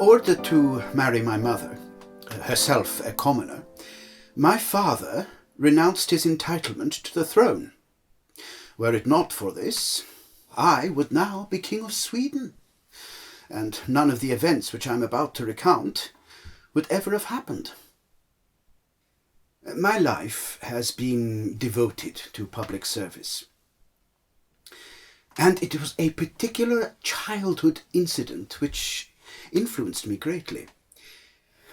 order to marry my mother, herself a commoner, my father renounced his entitlement to the throne. Were it not for this, I would now be King of Sweden, and none of the events which I am about to recount would ever have happened. My life has been devoted to public service, and it was a particular childhood incident which influenced me greatly.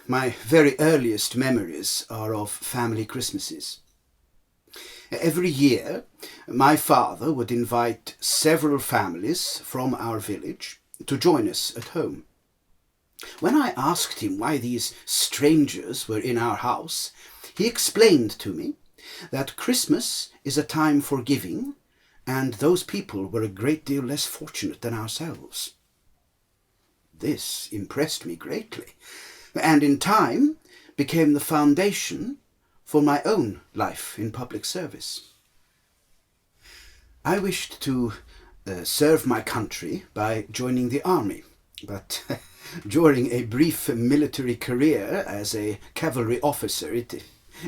My very earliest memories are of family Christmases. Every year, my father would invite several families from our village to join us at home. When I asked him why these strangers were in our house, he explained to me that Christmas is a time for giving, and those people were a great deal less fortunate than ourselves. This impressed me greatly, and in time became the foundation for my own life in public service. I wished to serve my country by joining the army, but during a brief military career as a cavalry officer, it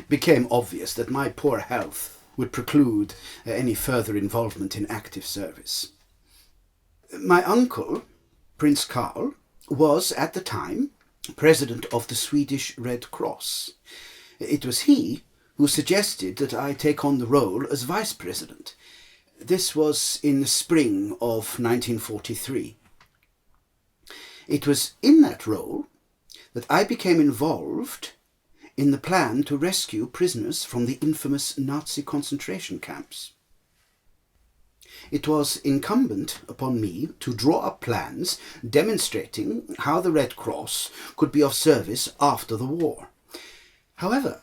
became obvious that my poor health would preclude any further involvement in active service. My uncle, Prince Karl, was at the time president of the Swedish Red Cross. It was he who suggested that I take on the role as vice president. This was in the spring of 1943. It was in that role that I became involved in the plan to rescue prisoners from the infamous Nazi concentration camps. It was incumbent upon me to draw up plans demonstrating how the Red Cross could be of service after the war. However,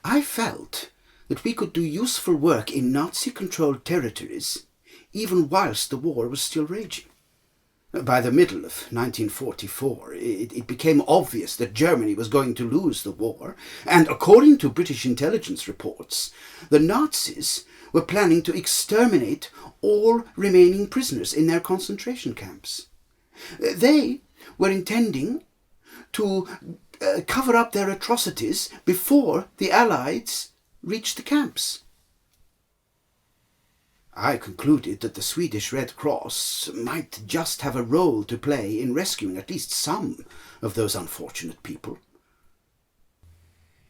I felt that we could do useful work in Nazi-controlled territories even whilst the war was still raging. By the middle of 1944, it became obvious that Germany was going to lose the war, and according to British intelligence reports, the Nazis were planning to exterminate all remaining prisoners in their concentration camps. They were intending to cover up their atrocities before the Allies reached the camps. I concluded that the Swedish Red Cross might just have a role to play in rescuing at least some of those unfortunate people.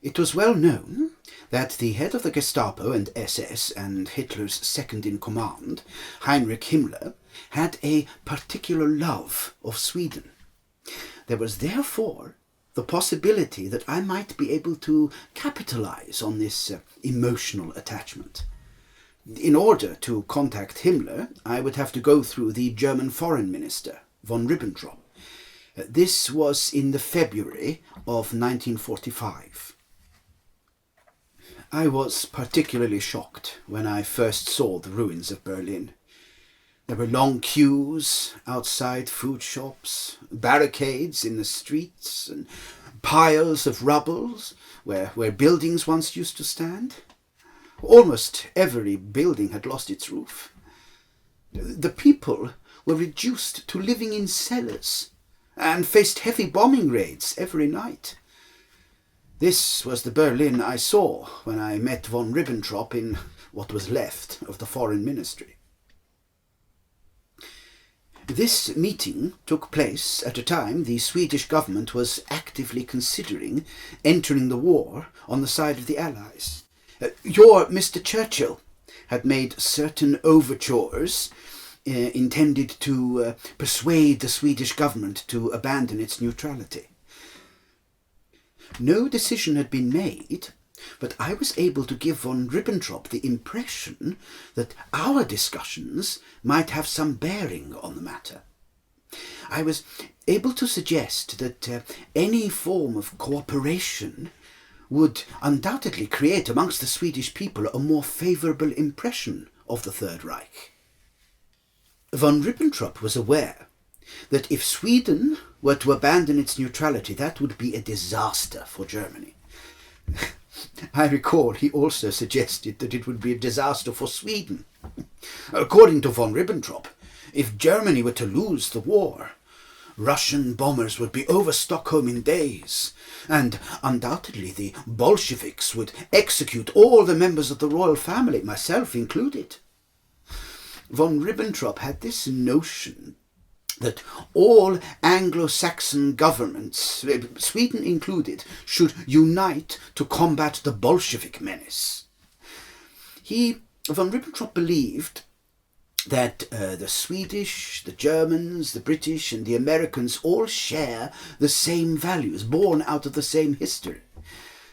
It was well known that the head of the Gestapo and SS and Hitler's second-in-command, Heinrich Himmler, had a particular love of Sweden. There was therefore the possibility that I might be able to capitalize on this emotional attachment. In order to contact Himmler, I would have to go through the German foreign minister, von Ribbentrop. This was in the February of 1945. I was particularly shocked when I first saw the ruins of Berlin. There were long queues outside food shops, barricades in the streets, and piles of rubble where buildings once used to stand. Almost every building had lost its roof. The people were reduced to living in cellars and faced heavy bombing raids every night. This was the Berlin I saw when I met von Ribbentrop in what was left of the foreign ministry. This meeting took place at a time the Swedish government was actively considering entering the war on the side of the Allies. Your Mr. Churchill had made certain overtures intended to persuade the Swedish government to abandon its neutrality. No decision had been made, but I was able to give von Ribbentrop the impression that our discussions might have some bearing on the matter. I was able to suggest that any form of cooperation would undoubtedly create amongst the Swedish people a more favourable impression of the Third Reich. Von Ribbentrop was aware that if Sweden were to abandon its neutrality, that would be a disaster for Germany. I recall he also suggested that it would be a disaster for Sweden. According to von Ribbentrop, if Germany were to lose the war, Russian bombers would be over Stockholm in days, and undoubtedly the Bolsheviks would execute all the members of the royal family, myself included. Von Ribbentrop had this notion that all Anglo-Saxon governments, Sweden included, should unite to combat the Bolshevik menace. Von Ribbentrop believed that the Swedish, the Germans, the British and the Americans all share the same values, born out of the same history.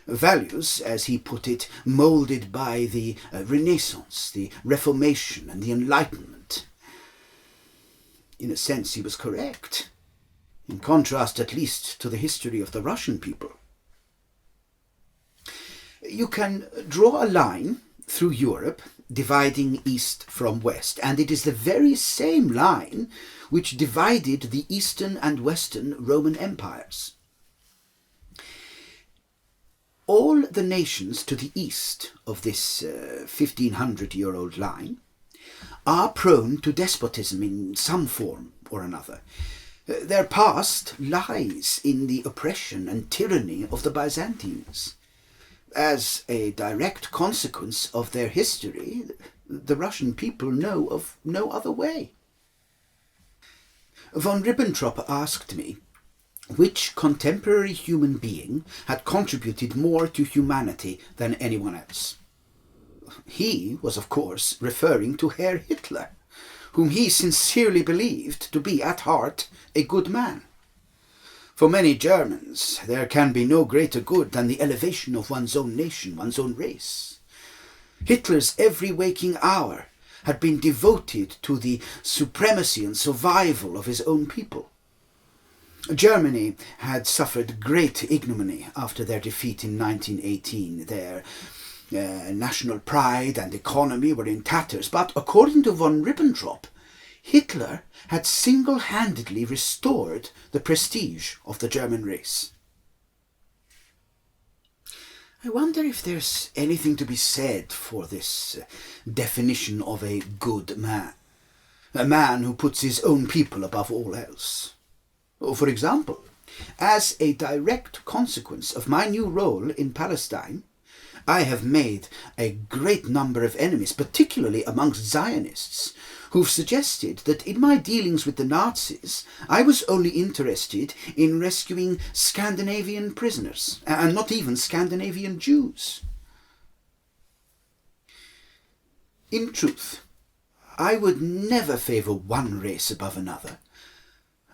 Values, as he put it, moulded by the Renaissance, the Reformation and the Enlightenment. In a sense, he was correct, in contrast at least to the history of the Russian people. You can draw a line through Europe dividing east from west, and it is the very same line which divided the Eastern and Western Roman empires. All the nations to the east of this 1500-year-old line are prone to despotism in some form or another. Their past lies in the oppression and tyranny of the Byzantines. As a direct consequence of their history, the Russian people know of no other way. Von Ribbentrop asked me which contemporary human being had contributed more to humanity than anyone else. He was, of course, referring to Herr Hitler, whom he sincerely believed to be at heart a good man. For many Germans, there can be no greater good than the elevation of one's own nation, one's own race. Hitler's every waking hour had been devoted to the supremacy and survival of his own people. Germany had suffered great ignominy after their defeat in 1918. Their national pride and economy were in tatters, but according to von Ribbentrop, Hitler had single-handedly restored the prestige of the German race. I wonder if there's anything to be said for this definition of a good man. A man who puts his own people above all else. For example, as a direct consequence of my new role in Palestine, I have made a great number of enemies, particularly amongst Zionists, who've suggested that in my dealings with the Nazis, I was only interested in rescuing Scandinavian prisoners, and not even Scandinavian Jews. In truth, I would never favour one race above another.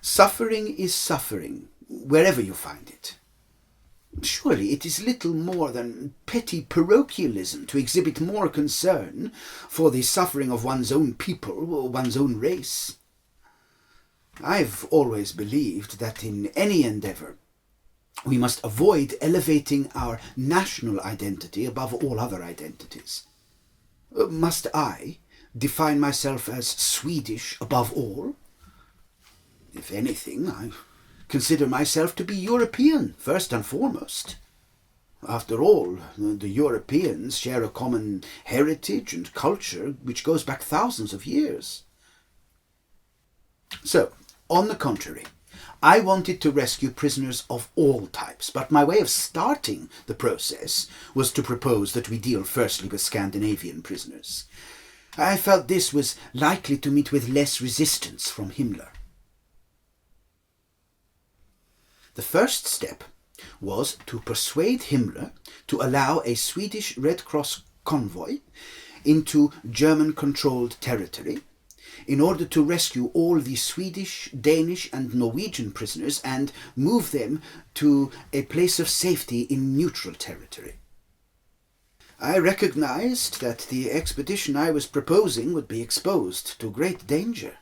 Suffering is suffering, wherever you find it. Surely it is little more than petty parochialism to exhibit more concern for the suffering of one's own people or one's own race. I've always believed that in any endeavour we must avoid elevating our national identity above all other identities. Must I define myself as Swedish above all? If anything, I consider myself to be European, first and foremost. After all, the Europeans share a common heritage and culture which goes back thousands of years. So, on the contrary, I wanted to rescue prisoners of all types, but my way of starting the process was to propose that we deal firstly with Scandinavian prisoners. I felt this was likely to meet with less resistance from Himmler. The first step was to persuade Himmler to allow a Swedish Red Cross convoy into German-controlled territory in order to rescue all the Swedish, Danish and Norwegian prisoners and move them to a place of safety in neutral territory. I recognized that the expedition I was proposing would be exposed to great danger.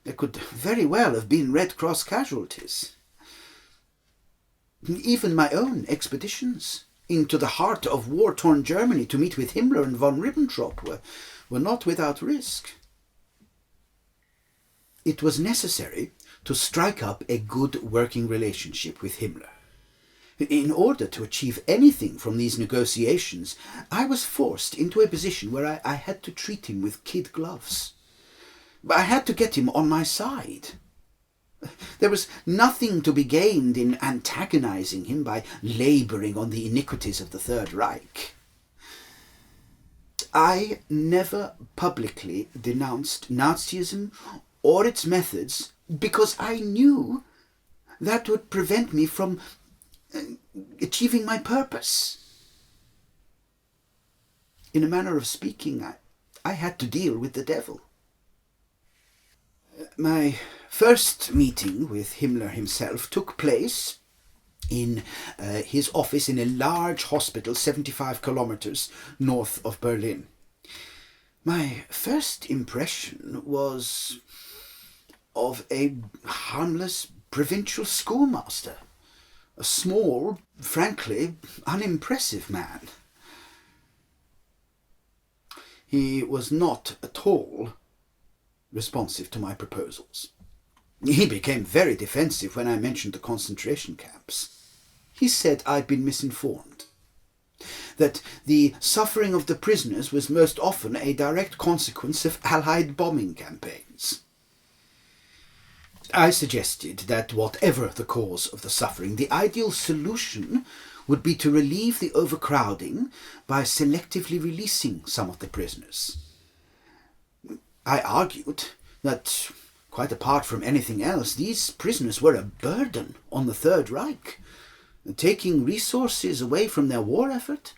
There could very well have been Red Cross casualties. Even my own expeditions into the heart of war-torn Germany to meet with Himmler and von Ribbentrop were not without risk. It was necessary to strike up a good working relationship with Himmler. In order to achieve anything from these negotiations, I was forced into a position where I had to treat him with kid gloves. I had to get him on my side. There was nothing to be gained in antagonizing him by labouring on the iniquities of the Third Reich. I never publicly denounced Nazism or its methods because I knew that would prevent me from achieving my purpose. In a manner of speaking, I had to deal with the devil. My first meeting with Himmler himself took place in his office in a large hospital 75 kilometers north of Berlin. My first impression was of a harmless provincial schoolmaster, a small, frankly unimpressive man. He was not at all responsive to my proposals. He became very defensive when I mentioned the concentration camps. He said I'd been misinformed, that the suffering of the prisoners was most often a direct consequence of Allied bombing campaigns. I suggested that whatever the cause of the suffering, the ideal solution would be to relieve the overcrowding by selectively releasing some of the prisoners. I argued that, quite apart from anything else, these prisoners were a burden on the Third Reich, taking resources away from their war effort.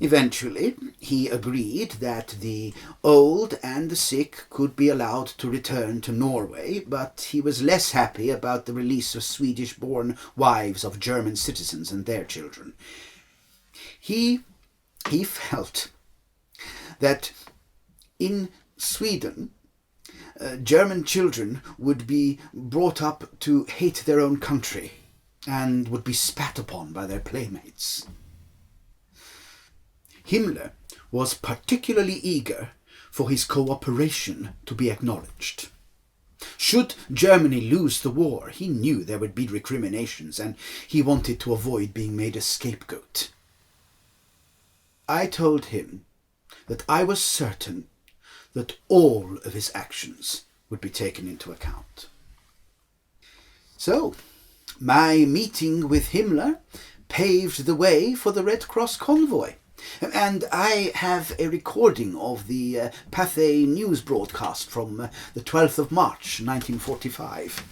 Eventually, he agreed that the old and the sick could be allowed to return to Norway, but he was less happy about the release of Swedish-born wives of German citizens and their children. He felt that in Sweden, German children would be brought up to hate their own country and would be spat upon by their playmates. Himmler was particularly eager for his cooperation to be acknowledged. Should Germany lose the war, he knew there would be recriminations, and he wanted to avoid being made a scapegoat. I told him that I was certain that all of his actions would be taken into account. So, my meeting with Himmler paved the way for the Red Cross convoy, and I have a recording of the Pathé news broadcast from the 12th of March 1945.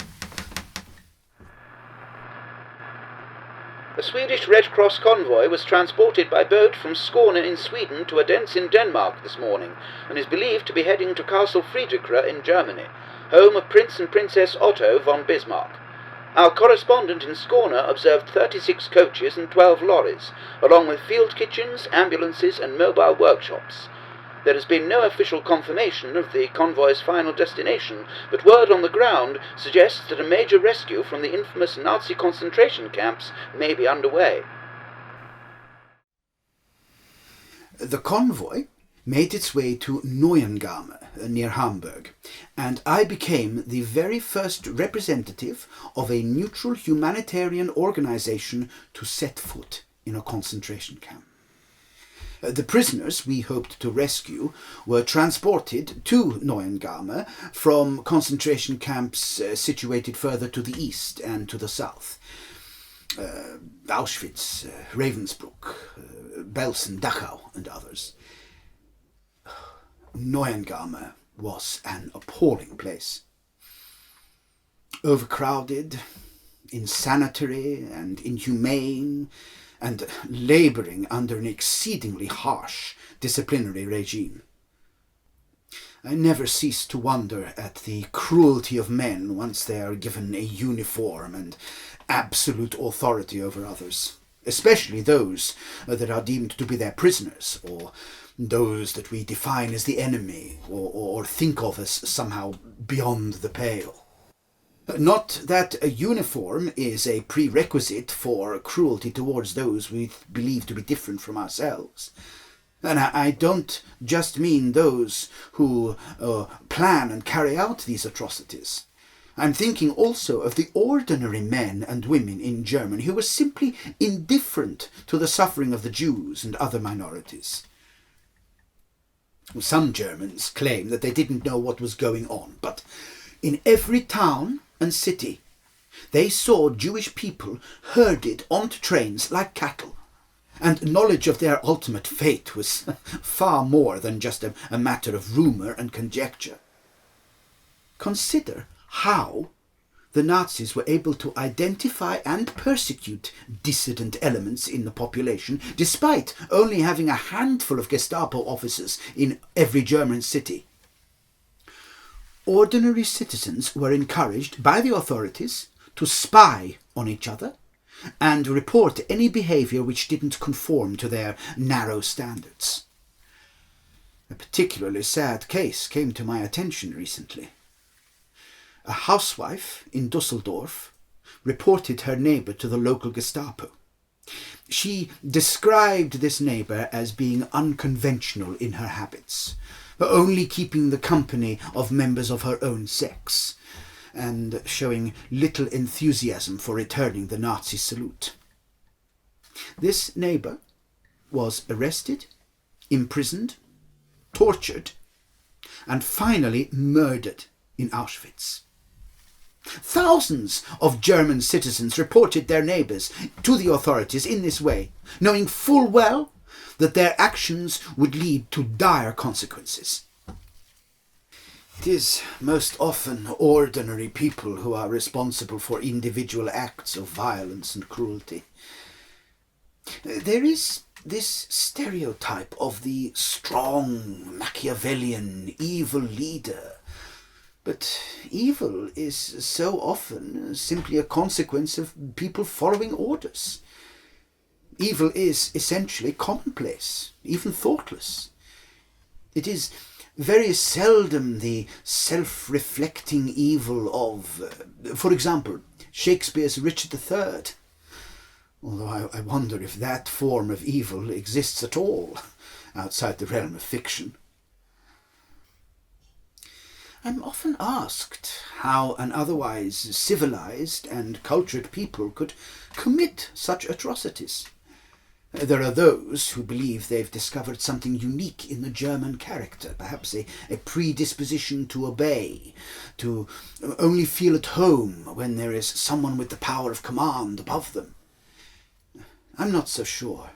A Swedish Red Cross convoy was transported by boat from Skåne in Sweden to Odense in Denmark this morning, and is believed to be heading to Castle Friedrichsruh in Germany, home of Prince and Princess Otto von Bismarck. Our correspondent in Skåne observed 36 coaches and 12 lorries, along with field kitchens, ambulances and mobile workshops. There has been no official confirmation of the convoy's final destination, but word on the ground suggests that a major rescue from the infamous Nazi concentration camps may be underway. The convoy made its way to Neuengamme, near Hamburg, and I became the very first representative of a neutral humanitarian organization to set foot in a concentration camp. The prisoners we hoped to rescue were transported to Neuengamme from concentration camps situated further to the east and to the south. Auschwitz, Ravensbrück, Belsen, Dachau and others. Neuengamme was an appalling place. Overcrowded, insanitary and inhumane, and labouring under an exceedingly harsh disciplinary regime. I never cease to wonder at the cruelty of men once they are given a uniform and absolute authority over others, especially those that are deemed to be their prisoners, or those that we define as the enemy, or think of as somehow beyond the pale. Not that a uniform is a prerequisite for cruelty towards those we believe to be different from ourselves. And I don't just mean those who plan and carry out these atrocities. I'm thinking also of the ordinary men and women in Germany who were simply indifferent to the suffering of the Jews and other minorities. Some Germans claim that they didn't know what was going on, but In every town and city, they saw Jewish people herded onto trains like cattle, and knowledge of their ultimate fate was far more than just a matter of rumour and conjecture. Consider how the Nazis were able to identify and persecute dissident elements in the population, despite only having a handful of Gestapo officers in every German city. Ordinary citizens were encouraged by the authorities to spy on each other and report any behaviour which didn't conform to their narrow standards. A particularly sad case came to my attention recently. A housewife in Dusseldorf reported her neighbour to the local Gestapo. She described this neighbour as being unconventional in her habits, only keeping the company of members of her own sex, and showing little enthusiasm for returning the Nazi salute. This neighbour was arrested, imprisoned, tortured, and finally murdered in Auschwitz. Thousands of German citizens reported their neighbours to the authorities in this way, knowing full well that their actions would lead to dire consequences. It is most often ordinary people who are responsible for individual acts of violence and cruelty. There is this stereotype of the strong, Machiavellian, evil leader. But evil is so often simply a consequence of people following orders. Evil is essentially commonplace, even thoughtless. It is very seldom the self-reflecting evil of, for example, Shakespeare's Richard III. Although I wonder if that form of evil exists at all outside the realm of fiction. I'm often asked how an otherwise civilized and cultured people could commit such atrocities. There are those who believe they've discovered something unique in the German character, perhaps a predisposition to obey, to only feel at home when there is someone with the power of command above them. I'm not so sure.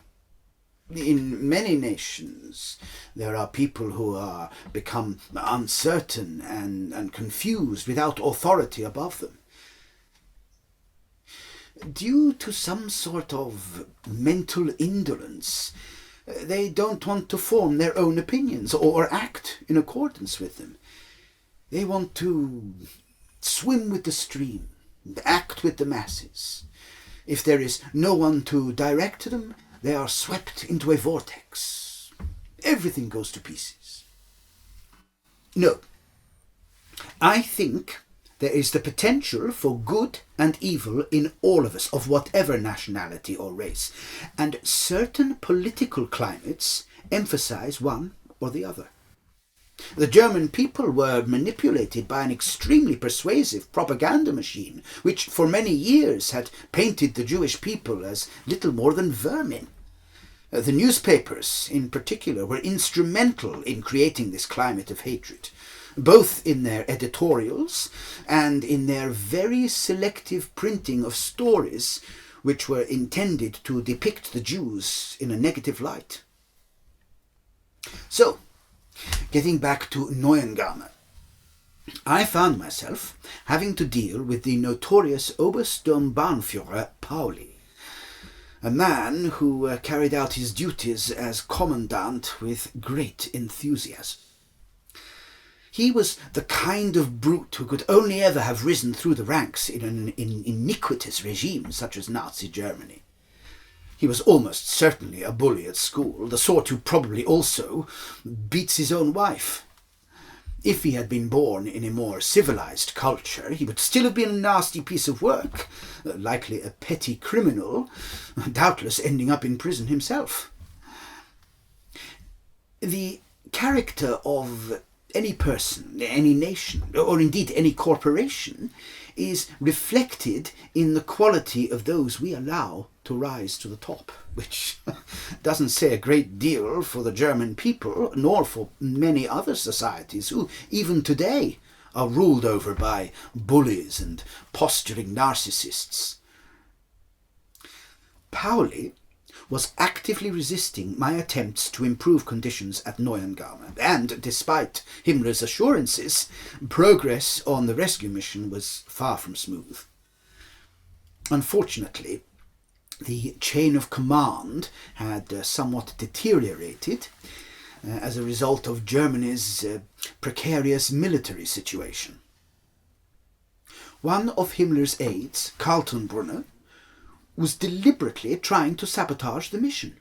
In many nations, there are people who are become uncertain and confused without authority above them. Due to some sort of mental indolence, they don't want to form their own opinions or act in accordance with them. They want to swim with the stream, act with the masses. If there is no one to direct them, they are swept into a vortex. Everything goes to pieces. No. I think there is the potential for good and evil in all of us, of whatever nationality or race, and certain political climates emphasize one or the other. The German people were manipulated by an extremely persuasive propaganda machine, which for many years had painted the Jewish people as little more than vermin. The newspapers, in particular, were instrumental in creating this climate of hatred, both in their editorials and in their very selective printing of stories which were intended to depict the Jews in a negative light. So, getting back to Neuengamme, I found myself having to deal with the notorious Obersturmbannführer Pauli, a man who carried out his duties as commandant with great enthusiasm. He was the kind of brute who could only ever have risen through the ranks in an iniquitous regime such as Nazi Germany. He was almost certainly a bully at school, the sort who probably also beats his own wife. If he had been born in a more civilized culture, he would still have been a nasty piece of work, likely a petty criminal, doubtless ending up in prison himself. The character of any person, any nation, or indeed any corporation, is reflected in the quality of those we allow to rise to the top, which doesn't say a great deal for the German people, nor for many other societies who, even today, are ruled over by bullies and posturing narcissists. Pauli was actively resisting my attempts to improve conditions at Neuengamme, and despite Himmler's assurances, progress on the rescue mission was far from smooth. Unfortunately, the chain of command had somewhat deteriorated as a result of Germany's precarious military situation. One of Himmler's aides, Kaltenbrunner, was deliberately trying to sabotage the mission.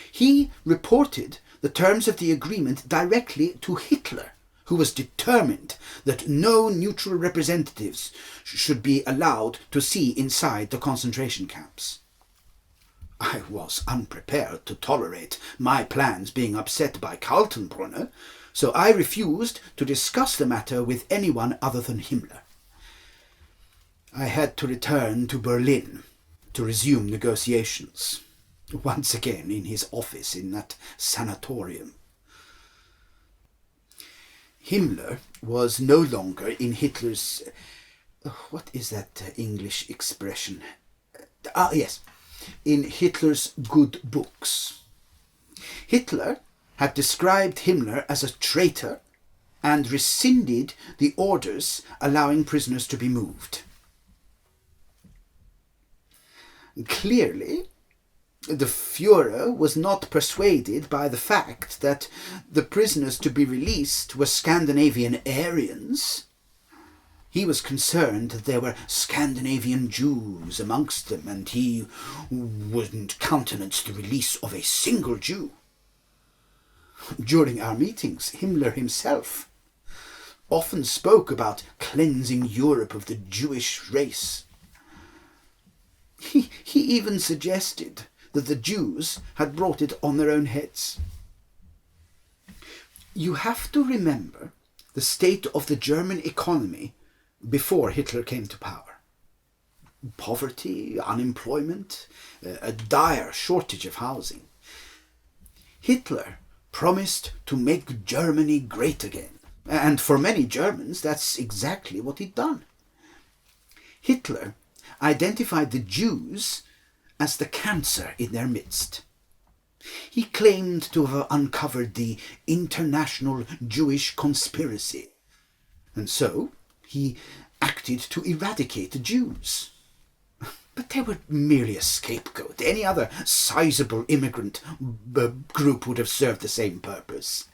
He reported the terms of the agreement directly to Hitler, who was determined that no neutral representatives should be allowed to see inside the concentration camps. I was unprepared to tolerate my plans being upset by Kaltenbrunner, so I refused to discuss the matter with anyone other than Himmler. I had to return to Berlin to resume negotiations, once again in his office in that sanatorium. Himmler was no longer in Hitler's... what is that English expression? Yes, in Hitler's good books. Hitler had described Himmler as a traitor and rescinded the orders allowing prisoners to be moved. Clearly, the Führer was not persuaded by the fact that the prisoners to be released were Scandinavian Aryans. He was concerned that there were Scandinavian Jews amongst them, and he wouldn't countenance the release of a single Jew. During our meetings, Himmler himself often spoke about cleansing Europe of the Jewish race. He even suggested that the Jews had brought it on their own heads. You have to remember the state of the German economy before Hitler came to power. Poverty, unemployment, a dire shortage of housing. Hitler promised to make Germany great again, and for many Germans that's exactly what he'd done. Hitler identified the Jews as the cancer in their midst. He claimed to have uncovered the international Jewish conspiracy, and so he acted to eradicate the Jews. But they were merely a scapegoat. Any other sizable immigrant group would have served the same purpose.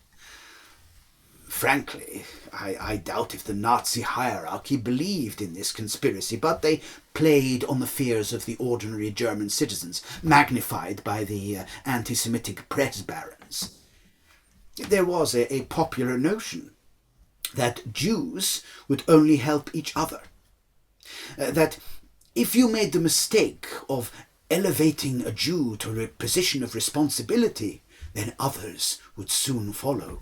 Frankly, I doubt if the Nazi hierarchy believed in this conspiracy, but they played on the fears of the ordinary German citizens, magnified by the anti-Semitic press barons. There was a popular notion that Jews would only help each other, that if you made the mistake of elevating a Jew to a position of responsibility, then others would soon follow.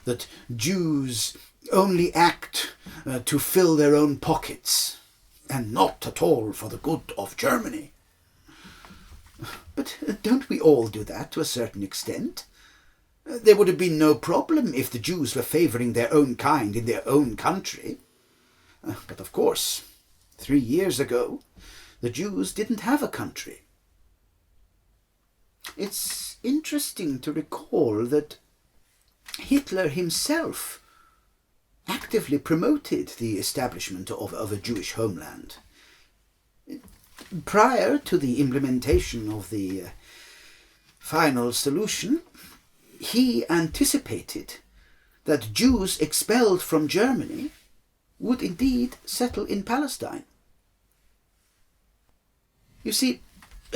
That Jews only act to fill their own pockets, and not at all for the good of Germany. But don't we all do that to a certain extent? There would have been no problem if the Jews were favouring their own kind in their own country. But of course, 3 years ago, the Jews didn't have a country. It's interesting to recall that Hitler himself actively promoted the establishment of a Jewish homeland. Prior to the implementation of the final solution, he anticipated that Jews expelled from Germany would indeed settle in Palestine. You see,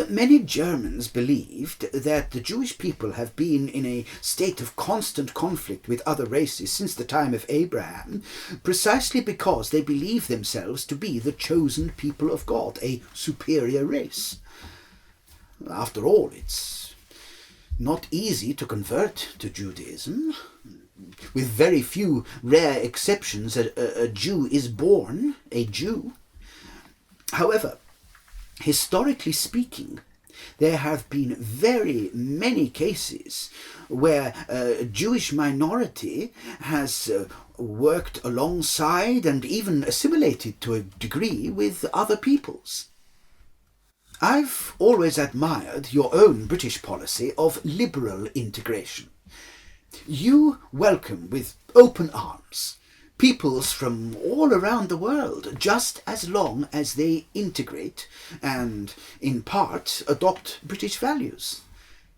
many Germans believed that the Jewish people have been in a state of constant conflict with other races since the time of Abraham, precisely because they believe themselves to be the chosen people of God, a superior race. After all, it's not easy to convert to Judaism. With very few rare exceptions, a Jew is born a Jew. However, historically speaking, There have been very many cases where a Jewish minority has worked alongside and even assimilated to a degree with other peoples. I've always admired your own British policy of liberal integration. You welcome with open arms peoples from all around the world, just as long as they integrate and, in part, adopt British values.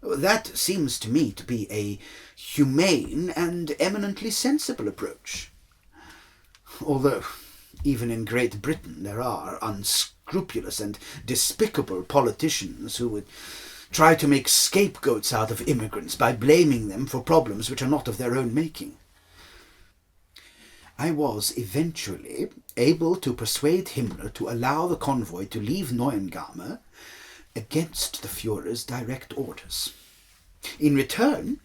That seems to me to be a humane and eminently sensible approach. Although, even in Great Britain, there are unscrupulous and despicable politicians who would try to make scapegoats out of immigrants by blaming them for problems which are not of their own making. I was eventually able to persuade Himmler to allow the convoy to leave Neuengamme against the Führer's direct orders. In return,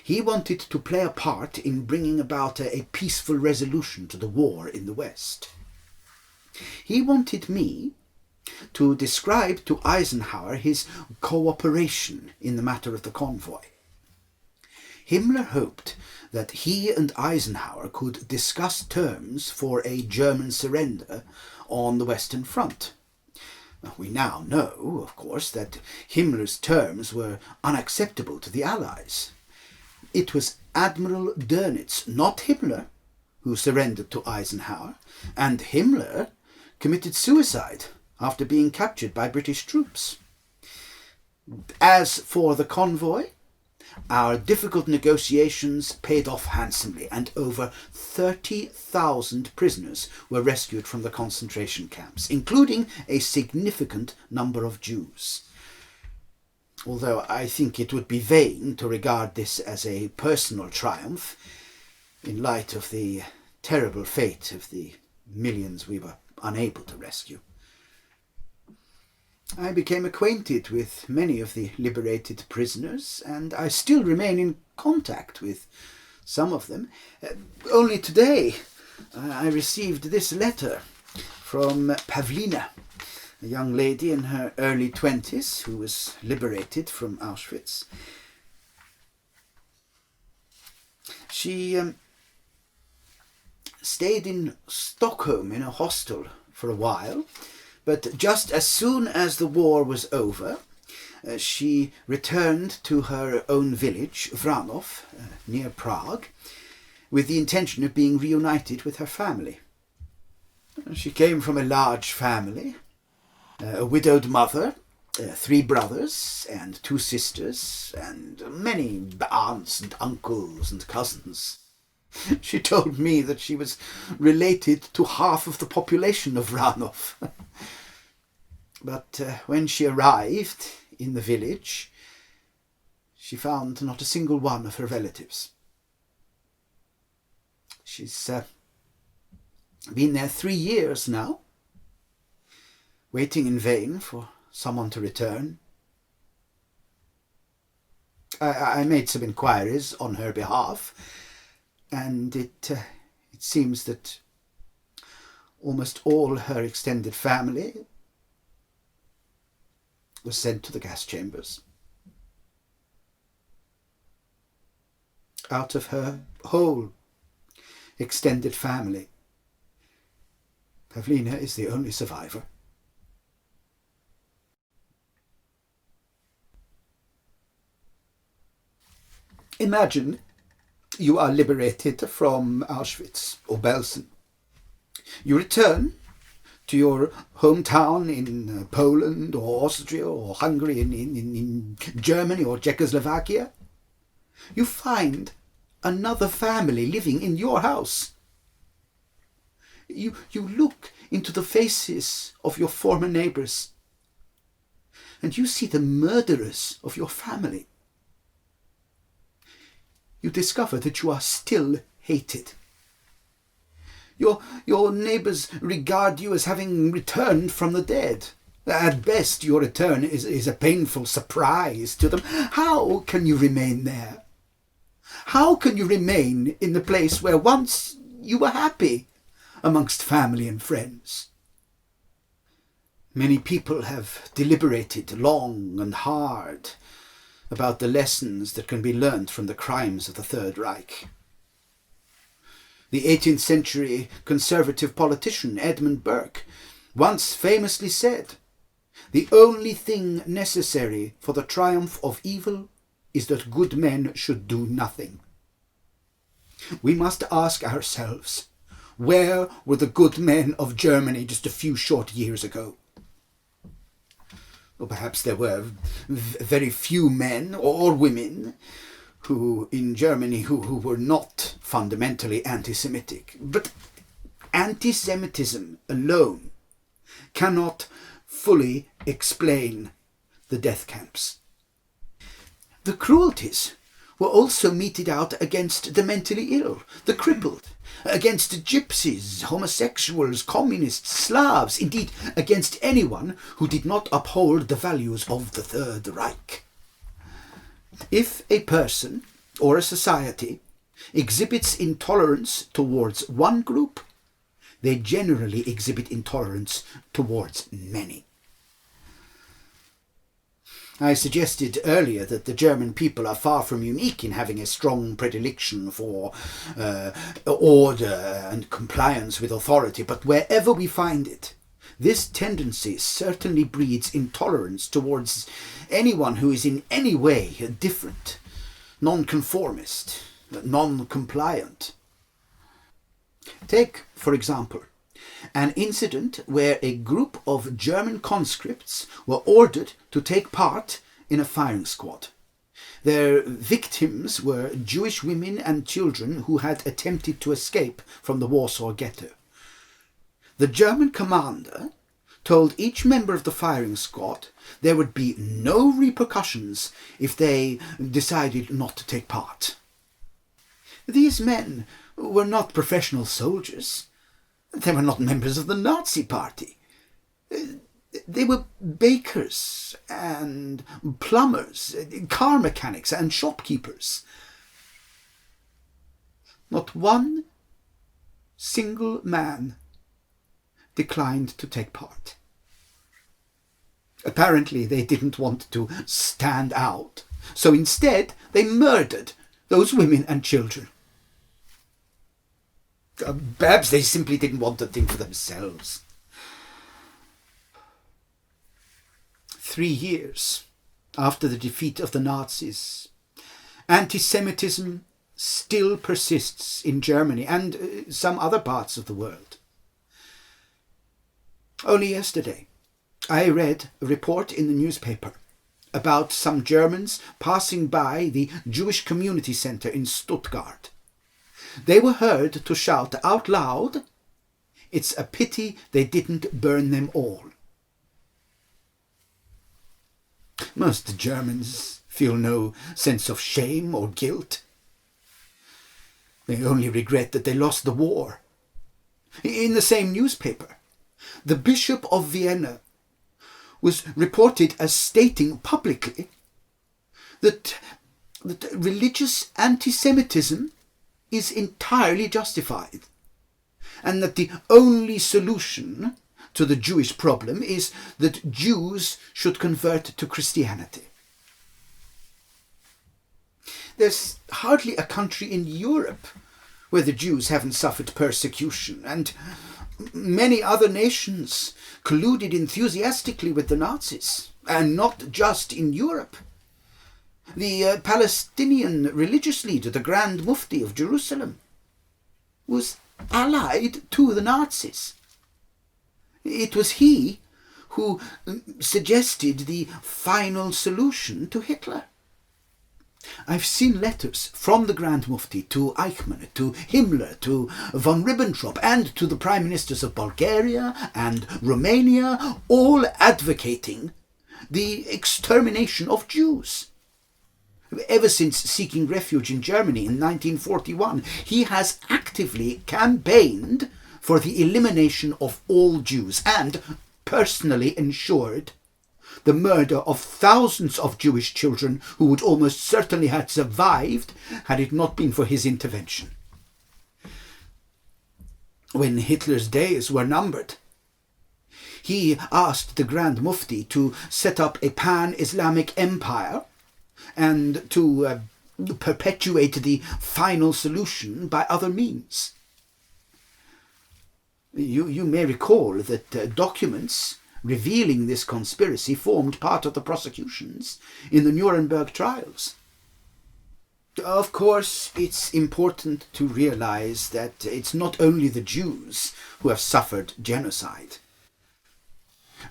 he wanted to play a part in bringing about a peaceful resolution to the war in the West. He wanted me to describe to Eisenhower his cooperation in the matter of the convoy. Himmler hoped that he and Eisenhower could discuss terms for a German surrender on the Western Front. We now know, of course, that Himmler's terms were unacceptable to the Allies. It was Admiral Dönitz, not Himmler, who surrendered to Eisenhower, and Himmler committed suicide after being captured by British troops. As for the convoy, our difficult negotiations paid off handsomely, and over 30,000 prisoners were rescued from the concentration camps, including a significant number of Jews. Although I think it would be vain to regard this as a personal triumph, in light of the terrible fate of the millions we were unable to rescue. I became acquainted with many of the liberated prisoners, and I still remain in contact with some of them. Only today I received this letter from Pavlina, a young lady in her early 20s who was liberated from Auschwitz. She stayed in Stockholm in a hostel for a while, but just as soon as the war was over, she returned to her own village, Vranov, near Prague, with the intention of being reunited with her family. She came from a large family, a widowed mother, 3 brothers and 2 sisters, and many aunts and uncles and cousins. She told me that she was related to half of the population of Vranov. But when she arrived in the village, she found not a single one of her relatives. She's been there 3 years now, waiting in vain for someone to return. I made some inquiries on her behalf, and it seems that almost all her extended family was sent to the gas chambers. Out of her whole extended family, Pavlina is the only survivor. Imagine you are liberated from Auschwitz or Belsen. You return to your hometown in Poland or Austria or Hungary, in Germany or Czechoslovakia. You find another family living in your house. You look into the faces of your former neighbors, and you see the murderers of your family. You discover that you are still hated. Your neighbors regard you as having returned from the dead. At best, your return is a painful surprise to them. How can you remain there? How can you remain in the place where once you were happy amongst family and friends? Many people have deliberated long and hard about the lessons that can be learned from the crimes of the Third Reich. The 18th century conservative politician Edmund Burke once famously said, "The only thing necessary for the triumph of evil is that good men should do nothing." We must ask ourselves, where were the good men of Germany just a few short years ago? Or perhaps there were very few men or women in Germany who were not fundamentally anti-Semitic. But anti-Semitism alone cannot fully explain the death camps. The cruelties were also meted out against the mentally ill, the crippled, against gypsies, homosexuals, communists, Slavs, indeed against anyone who did not uphold the values of the Third Reich. If a person or a society exhibits intolerance towards one group, they generally exhibit intolerance towards many. I suggested earlier that the German people are far from unique in having a strong predilection for order and compliance with authority, but wherever we find it, this tendency certainly breeds intolerance towards anyone who is in any way different, non-conformist, non-compliant. Take, for example, an incident where a group of German conscripts were ordered to take part in a firing squad. Their victims were Jewish women and children who had attempted to escape from the Warsaw Ghetto. The German commander told each member of the firing squad there would be no repercussions if they decided not to take part. These men were not professional soldiers. They were not members of the Nazi Party. They were bakers and plumbers, car mechanics and shopkeepers. Not one single man declined to take part. Apparently they didn't want to stand out, so instead they murdered those women and children. Perhaps they simply didn't want to think for themselves. 3 years after the defeat of the Nazis, anti-Semitism still persists in Germany and some other parts of the world. Only yesterday, I read a report in the newspaper about some Germans passing by the Jewish Community Center in Stuttgart. They were heard to shout out loud, "It's a pity they didn't burn them all." Most Germans feel no sense of shame or guilt. They only regret that they lost the war. In the same newspaper, the Bishop of Vienna was reported as stating publicly that religious anti-Semitism is entirely justified, and that the only solution to the Jewish problem is that Jews should convert to Christianity. There's hardly a country in Europe where the Jews haven't suffered persecution, and many other nations colluded enthusiastically with the Nazis, and not just in Europe. The Palestinian religious leader, the Grand Mufti of Jerusalem, was allied to the Nazis. It was he who suggested the final solution to Hitler. I've seen letters from the Grand Mufti to Eichmann, to Himmler, to von Ribbentrop, and to the Prime Ministers of Bulgaria and Romania, all advocating the extermination of Jews. Ever since seeking refuge in Germany in 1941, he has actively campaigned for the elimination of all Jews and personally ensured the murder of thousands of Jewish children who would almost certainly have survived had it not been for his intervention. When Hitler's days were numbered, He asked the Grand Mufti to set up a pan-Islamic empire and to perpetuate the final solution by other means. You may recall that documents revealing this conspiracy formed part of the prosecutions in the Nuremberg trials. Of course, it's important to realize that it's not only the Jews who have suffered genocide.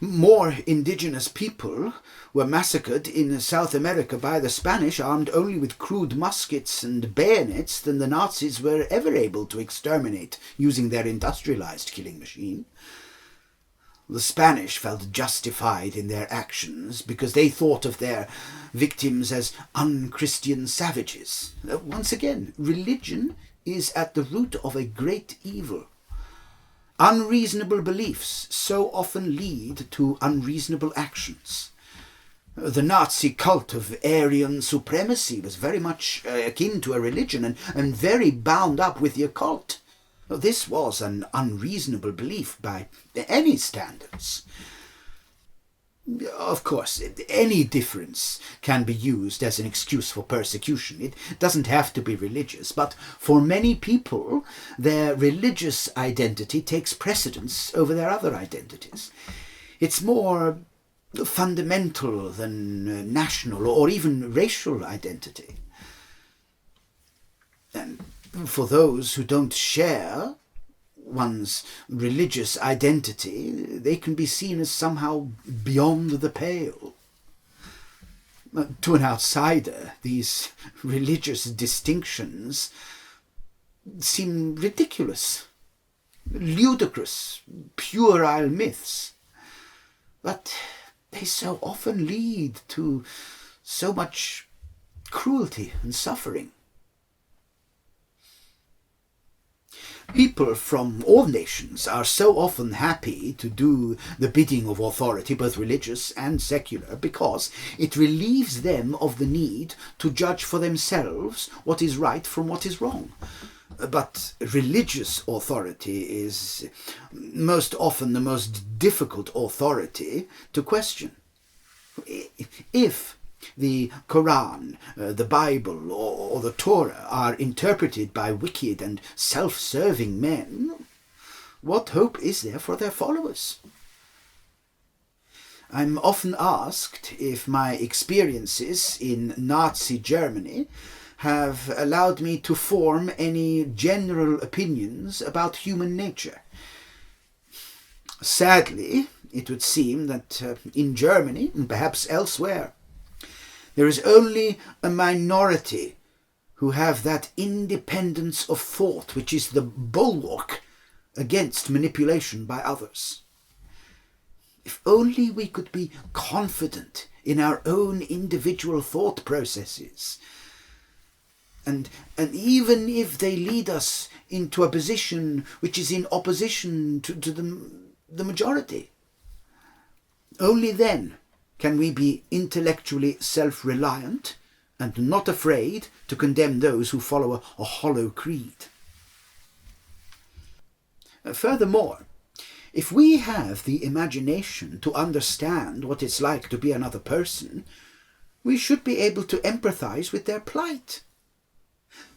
More indigenous people were massacred in South America by the Spanish, armed only with crude muskets and bayonets, than the Nazis were ever able to exterminate using their industrialized killing machine. The Spanish felt justified in their actions because they thought of their victims as unchristian savages. Once again, religion is at the root of a great evil. Unreasonable beliefs so often lead to unreasonable actions. The Nazi cult of Aryan supremacy was very much akin to a religion and very bound up with the occult. This was an unreasonable belief by any standards. Of course, any difference can be used as an excuse for persecution. It doesn't have to be religious, but for many people, their religious identity takes precedence over their other identities. It's more fundamental than national or even racial identity. And for those who don't share one's religious identity, they can be seen as somehow beyond the pale. To an outsider, these religious distinctions seem ridiculous, ludicrous, puerile myths. But they so often lead to so much cruelty and suffering. People from all nations are so often happy to do the bidding of authority, both religious and secular, because it relieves them of the need to judge for themselves what is right from what is wrong. But religious authority is most often the most difficult authority to question. If the Quran, the Bible, or the Torah are interpreted by wicked and self-serving men, what hope is there for their followers? I'm often asked if my experiences in Nazi Germany have allowed me to form any general opinions about human nature. Sadly, it would seem that in Germany, and perhaps elsewhere, there is only a minority who have that independence of thought which is the bulwark against manipulation by others. If only we could be confident in our own individual thought processes, and even if they lead us into a position which is in opposition to the majority, only then can we be intellectually self-reliant and not afraid to condemn those who follow a hollow creed. Furthermore, if we have the imagination to understand what it's like to be another person, we should be able to empathize with their plight.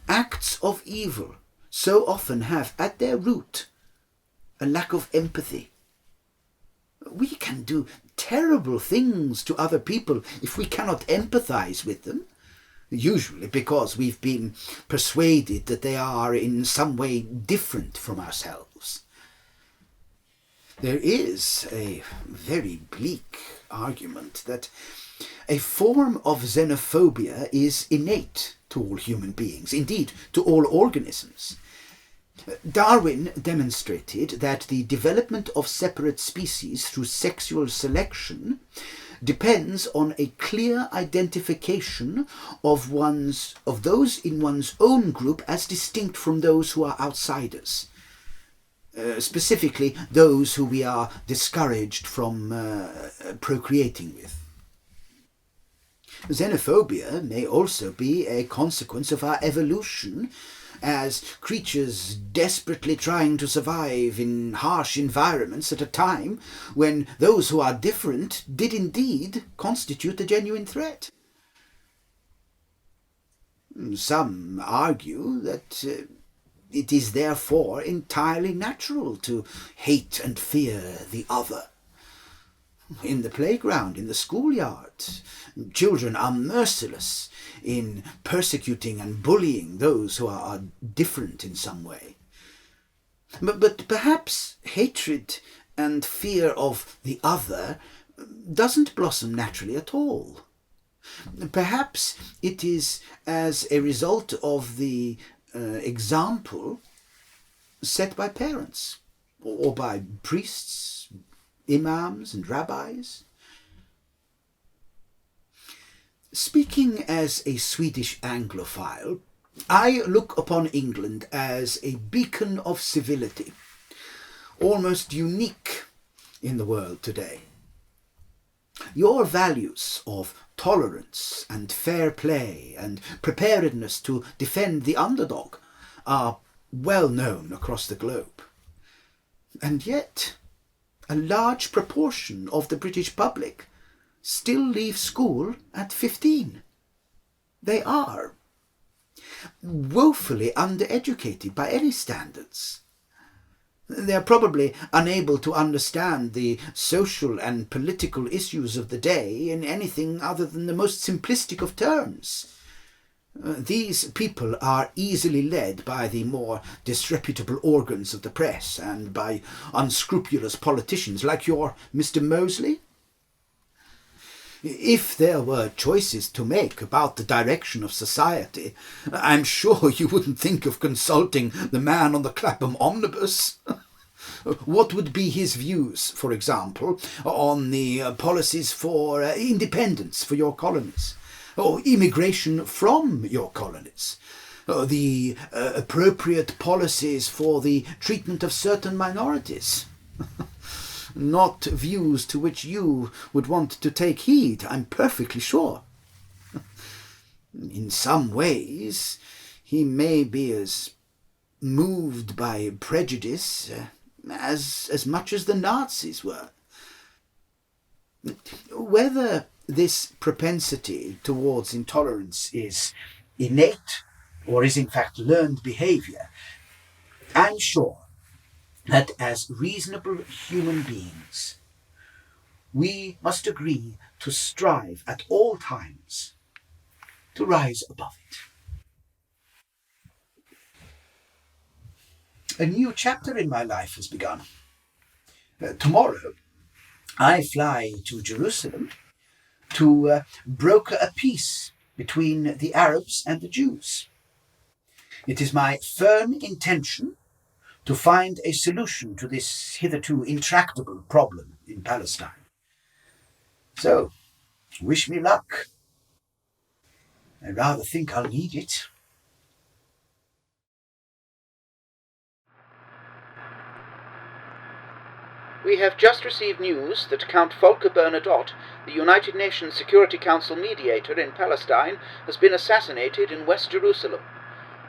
Acts of evil so often have at their root a lack of empathy. We can do terrible things to other people if we cannot empathize with them, usually because we've been persuaded that they are in some way different from ourselves. There is a very bleak argument that a form of xenophobia is innate to all human beings, indeed to all organisms. Darwin demonstrated that the development of separate species through sexual selection depends on a clear identification of those in one's own group as distinct from those who are outsiders, specifically those who we are discouraged from procreating with. Xenophobia may also be a consequence of our evolution as creatures desperately trying to survive in harsh environments at a time when those who are different did indeed constitute a genuine threat. Some argue that it is therefore entirely natural to hate and fear the other. In the playground, in the schoolyard, children are merciless in persecuting and bullying those who are different in some way. But perhaps hatred and fear of the other doesn't blossom naturally at all. Perhaps it is as a result of the example set by parents or by priests, imams and rabbis. Speaking as a Swedish Anglophile, I look upon England as a beacon of civility, almost unique in the world today. Your values of tolerance and fair play and preparedness to defend the underdog are well known across the globe. And yet, a large proportion of the British public still leave school at 15. They are woefully undereducated by any standards. They are probably unable to understand the social and political issues of the day in anything other than the most simplistic of terms. These people are easily led by the more disreputable organs of the press and by unscrupulous politicians like your Mr. Mosley. If there were choices to make about the direction of society, I'm sure you wouldn't think of consulting the man on the Clapham omnibus. What would be his views, for example, on the policies for independence for your colonies, or immigration from your colonies, or the appropriate policies for the treatment of certain minorities? Not views to which you would want to take heed, I'm perfectly sure. In some ways, he may be as moved by prejudice as much as the Nazis were. Whether this propensity towards intolerance is innate or is in fact learned behavior, I'm sure that as reasonable human beings, we must agree to strive at all times to rise above it. A new chapter in my life has begun. Tomorrow, I fly to Jerusalem to broker a peace between the Arabs and the Jews. It is my firm intention to find a solution to this hitherto intractable problem in Palestine. So, wish me luck. I rather think I'll need it. We have just received news that Count Volker Bernadotte, the United Nations Security Council mediator in Palestine, has been assassinated in West Jerusalem.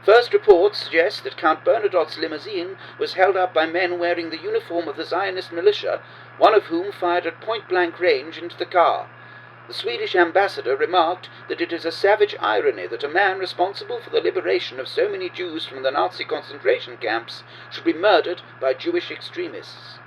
First reports suggest that Count Bernadotte's limousine was held up by men wearing the uniform of the Zionist militia, one of whom fired at point-blank range into the car. The Swedish ambassador remarked that it is a savage irony that a man responsible for the liberation of so many Jews from the Nazi concentration camps should be murdered by Jewish extremists.